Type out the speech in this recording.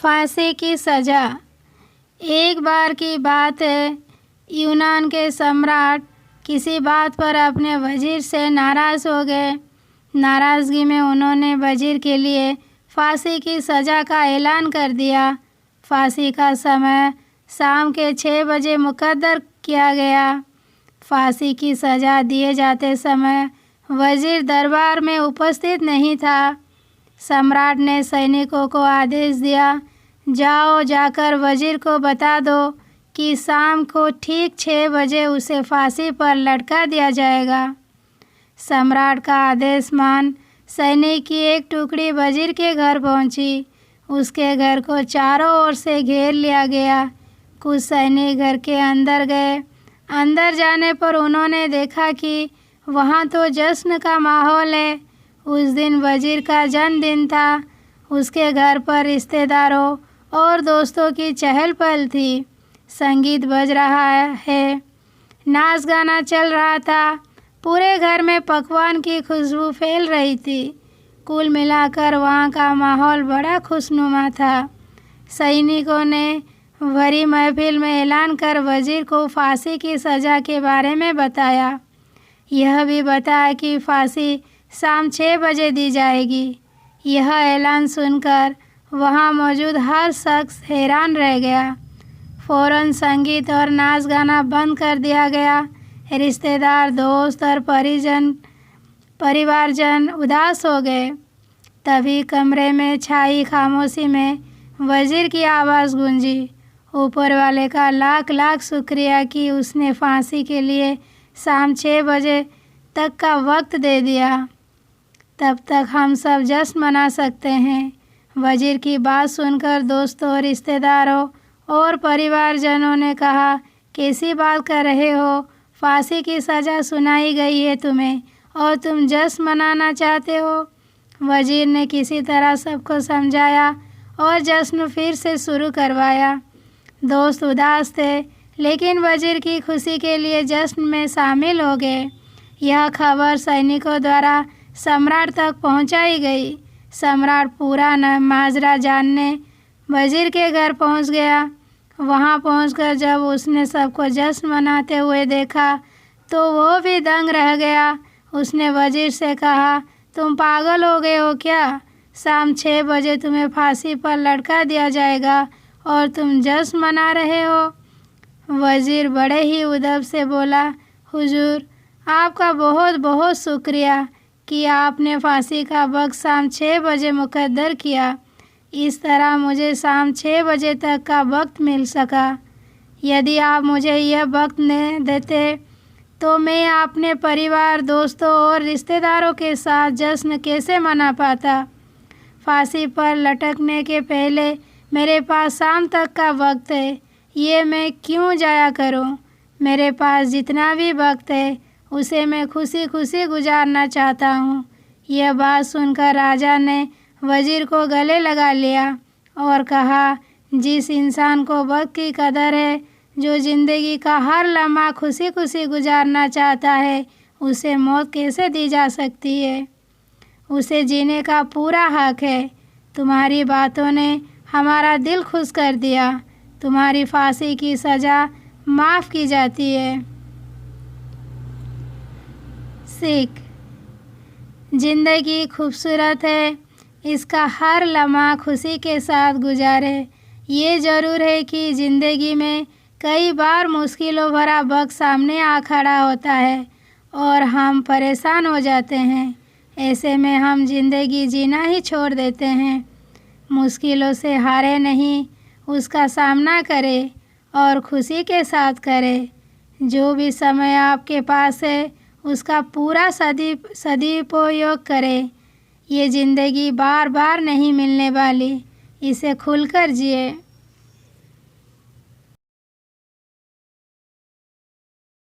फांसी की सज़ा। एक बार की बात है, यूनान के सम्राट किसी बात पर अपने वज़ीर से नाराज़ हो गए। नाराज़गी में उन्होंने वज़ीर के लिए फांसी की सज़ा का ऐलान कर दिया। फांसी का समय शाम के 6 बजे मुकद्दर किया गया। फांसी की सज़ा दिए जाते समय वज़ीर दरबार में उपस्थित नहीं था। सम्राट ने सैनिकों को आदेश दिया, जाओ जाकर वज़ीर को बता दो कि शाम को ठीक 6 बजे उसे फांसी पर लटका दिया जाएगा। सम्राट का आदेश मान सैनिक की एक टुकड़ी वज़ीर के घर पहुंची। उसके घर को चारों ओर से घेर लिया गया। कुछ सैनिक घर के अंदर गए। अंदर जाने पर उन्होंने देखा कि वहाँ तो जश्न का माहौल है। उस दिन वज़ीर का जन्मदिन था। उसके घर पर रिश्तेदारों और दोस्तों की चहल पहल थी। संगीत बज रहा है, नाच गाना चल रहा था। पूरे घर में पकवान की खुशबू फैल रही थी। कुल मिलाकर वहाँ का माहौल बड़ा खुशनुमा था। सैनिकों ने भरी महफिल में ऐलान कर वज़ीर को फांसी की सज़ा के बारे में बताया। यह भी बताया कि फांसी शाम 6 बजे दी जाएगी। यह ऐलान सुनकर वहाँ मौजूद हर शख्स हैरान रह गया। फ़ौरन संगीत और नाच गाना बंद कर दिया गया। रिश्तेदार, दोस्त और परिवारजन उदास हो गए। तभी कमरे में छाई खामोशी में वज़ीर की आवाज़ गूंजी, ऊपर वाले का लाख लाख शुक्रिया कि उसने फांसी के लिए शाम 6 बजे तक का वक्त दे दिया। तब तक हम सब जश्न मना सकते हैं। वज़ीर की बात सुनकर दोस्तों, रिश्तेदारों और परिवारजनों ने कहा, कैसी बात कर रहे हो? फांसी की सज़ा सुनाई गई है तुम्हें और तुम जश्न मनाना चाहते हो। वज़ीर ने किसी तरह सबको समझाया और जश्न फिर से शुरू करवाया। दोस्त उदास थे, लेकिन वज़ीर की खुशी के लिए जश्न में शामिल हो गए। यह खबर सैनिकों द्वारा सम्राट तक पहुंचाई गई। सम्राट पूरा माजरा जानने वज़ीर के घर पहुंच गया। वहां पहुंचकर जब उसने सबको जश्न मनाते हुए देखा तो वो भी दंग रह गया। उसने वज़ीर से कहा, तुम पागल हो गए हो क्या? शाम 6 बजे तुम्हें फांसी पर लटका दिया जाएगा और तुम जश्न मना रहे हो। वज़ीर बड़े ही उदब से बोला, हुजूर, आपका बहुत बहुत शुक्रिया कि आपने फांसी का वक्त शाम 6 बजे मुकद्दर किया। इस तरह मुझे शाम 6 बजे तक का वक्त मिल सका। यदि आप मुझे यह वक्त न देते तो मैं अपने परिवार, दोस्तों और रिश्तेदारों के साथ जश्न कैसे मना पाता। फांसी पर लटकने के पहले मेरे पास शाम तक का वक्त है। ये मैं क्यों जाया करूं? मेरे पास जितना भी वक्त है उसे मैं खुशी खुशी गुजारना चाहता हूँ। यह बात सुनकर राजा ने वज़ीर को गले लगा लिया और कहा, जिस इंसान को वक्त की कदर है, जो ज़िंदगी का हर लम्हा खुशी खुशी गुजारना चाहता है, उसे मौत कैसे दी जा सकती है? उसे जीने का पूरा हक है। तुम्हारी बातों ने हमारा दिल खुश कर दिया। तुम्हारी फांसी की सज़ा माफ़ की जाती है। सीख, ज़िंदगी खूबसूरत है, इसका हर लम्हा खुशी के साथ गुजारे। ये ज़रूर है कि ज़िंदगी में कई बार मुश्किलों भरा वक्त सामने आ खड़ा होता है और हम परेशान हो जाते हैं। ऐसे में हम ज़िंदगी जीना ही छोड़ देते हैं। मुश्किलों से हारे नहीं, उसका सामना करें और खुशी के साथ करें। जो भी समय आपके पास है उसका पूरा सदुपयोग करें। ये ज़िंदगी बार बार नहीं मिलने वाली, इसे खुलकर जिए।